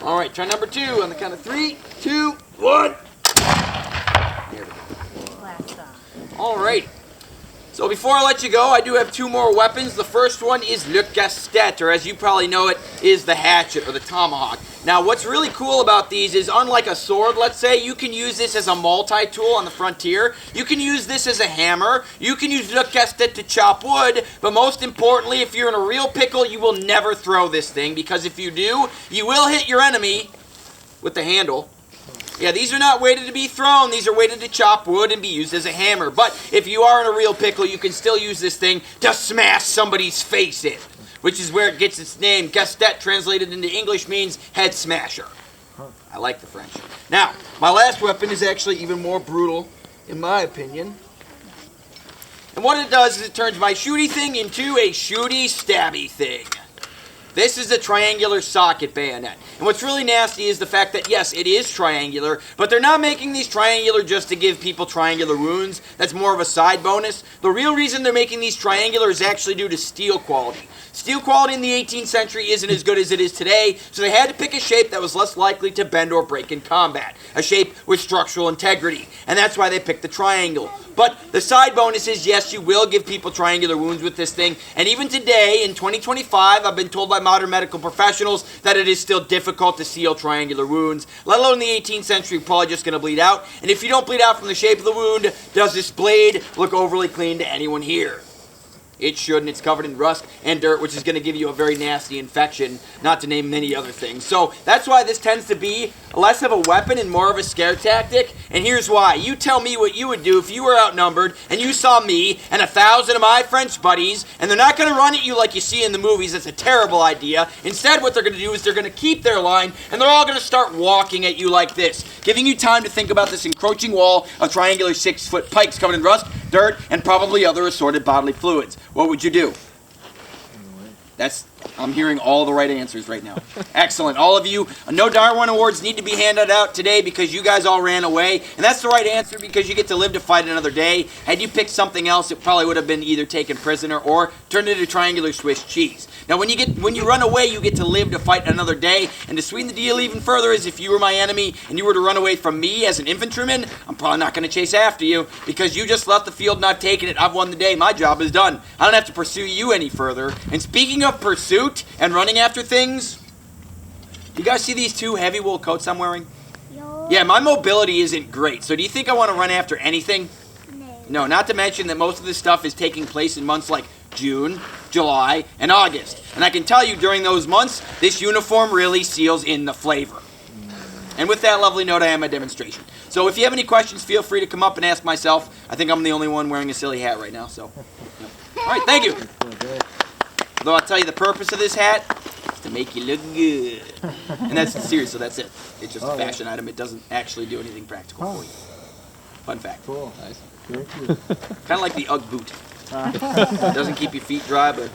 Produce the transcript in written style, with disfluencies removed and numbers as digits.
All right, try number 2 on the count of 3, 2, 1. There we go. All right. So before I let you go, I do have 2 more weapons. The first one is le castet, or as you probably know it, is the hatchet or the tomahawk. Now, what's really cool about these is, unlike a sword, let's say, you can use this as a multi-tool on the frontier. You can use this as a hammer. You can use le castet to chop wood. But most importantly, if you're in a real pickle, you will never throw this thing, because if you do, you will hit your enemy with the handle. Yeah, these are not weighted to be thrown. These are weighted to chop wood and be used as a hammer. But if you are in a real pickle, you can still use this thing to smash somebody's face in, which is where it gets its name. Castet, translated into English, means head smasher. I like the French. Now, my last weapon is actually even more brutal, in my opinion. And what it does is it turns my shooty thing into a shooty stabby thing. This is a triangular socket bayonet. And what's really nasty is the fact that, yes, it is triangular, but they're not making these triangular just to give people triangular wounds. That's more of a side bonus. The real reason they're making these triangular is actually due to steel quality. Steel quality in the 18th century isn't as good as it is today, so they had to pick a shape that was less likely to bend or break in combat. A shape with structural integrity. And that's why they picked the triangle. But the side bonus is, yes, you will give people triangular wounds with this thing. And even today, in 2025, I've been told by modern medical professionals that it is still difficult to seal triangular wounds. Let alone in the 18th century, you're probably just going to bleed out. And if you don't bleed out from the shape of the wound, does this blade look overly clean to anyone here? It shouldn't. It's covered in rust and dirt, which is going to give you a very nasty infection, not to name many other things. So that's why this tends to be less of a weapon and more of a scare tactic. And here's why. You tell me what you would do if you were outnumbered and you saw me and 1,000 of my French buddies, and they're not going to run at you like you see in the movies. That's a terrible idea. Instead, what they're going to do is they're going to keep their line, and they're all going to start walking at you like this, giving you time to think about this encroaching wall of triangular 6-foot pikes covered in rust, dirt, and probably other assorted bodily fluids. What would you do? I'm hearing all the right answers right now. Excellent. All of you, no Darwin Awards need to be handed out today because you guys all ran away. And that's the right answer because you get to live to fight another day. Had you picked something else, it probably would have been either taken prisoner or turned into triangular Swiss cheese. Now, when you run away, you get to live to fight another day. And to sweeten the deal even further is if you were my enemy and you were to run away from me as an infantryman, I'm probably not going to chase after you because you just left the field and I've taken it. I've won the day. My job is done. I don't have to pursue you any further. And speaking of pursuit and running after things, you guys see these 2 heavy wool coats I'm wearing? Yo. Yeah, my mobility isn't great. So do you think I want to run after anything? No. No, not to mention that most of this stuff is taking place in months like June, July, and August. And I can tell you during those months, this uniform really seals in the flavor. And with that lovely note, I have my demonstration. So if you have any questions, feel free to come up and ask myself. I think I'm the only one wearing a silly hat right now. So, yep. All right, thank you. Although I'll tell you the purpose of this hat is to make you look good. And that's serious, so that's it. It's just a fashion item. It doesn't actually do anything practical for you. Fun fact. Cool. Nice. Kind of like the Ugg boot. It doesn't keep your feet dry, but